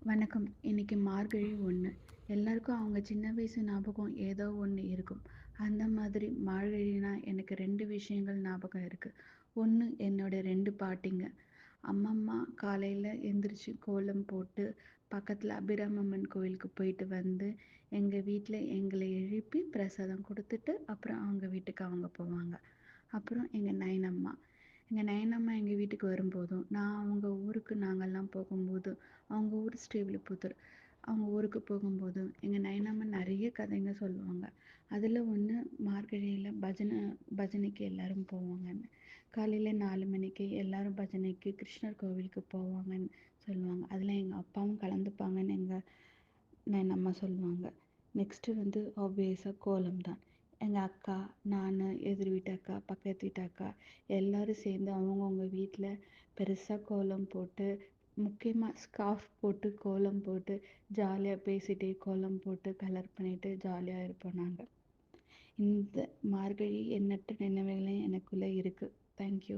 வணக்கம். இன்னைக்கு மார்கழி 1. எல்லாருக்கும் அவங்க சின்ன வயசு ஞாபகம் ஏதோ ஒண்ணு இருக்கும். அந்த மாதிரி மார்கழினா எனக்கு 2 விஷயங்கள் ஞாபகம் இருக்கு. 1 என்னோட 2 பாட்டிங்க. அம்மம்மா காலையில எந்திரிச்சு கோலம் போட்டு, பக்கத்துல அபிராமம்மன் கோயிலுக்கு போயிட்டு வந்து, எங்க வீட்ல எங்கள எழுப்பி பிரசாதம் குடுத்துட்டு, அப்புறம் அவங்க வீட்டுக்கு அவங்க போவாங்க. அப்புறம் எங்க நைனம்மா. எங்க நயனம்மா எங்க வீட்டுக்கு வரும்போதும், நான் அவங்க ஊருக்கு நாங்கலாம் போகும்போதும், அவங்க ஊர் ஸ்ரீவில்லிபுத்தூர். அவங்க ஊருக்கு போகும்போதும், எங்க நயனம்மா நெறைய கதைங்க சொல்லுவாங்க. அதுல ஒண்ணு மார்கழியில பஜனைக்கு எல்லாரும் போவாங்கன்னு. காலையில 4 மணிக்கு எல்லாரும் பஜனைக்கு கிருஷ்ணர் கோவிலுக்கு போவாங்கன்னு சொல்லுவாங்க. அதுல எங்க அப்பாவும் கலந்துப்பாங்கன்னு எங்க நயனம்மா சொல்லுவாங்க. நெக்ஸ்ட்டு வந்து ஆப்வியஸா கோலம் தான். எங்க அக்கா, நானு, எதிர் வீட்டு அக்கா, பக்கத்து வீட்டு அக்கா எல்லாரும் சேர்ந்து அவங்கவங்க வீட்ல பெருசா கோலம் போட்டு, முக்கியமா ஸ்கார்ஃப் போட்டு கோலம் போட்டு, ஜாலியா பேசிட்டே கோலம் போட்டு கலர் பண்ணிட்டு ஜாலியா இருப்போம் நாங்க. இந்த மார்கழி எண்ணற்ற நினைவுகள் எனக்குள்ள இருக்கு. Thank you.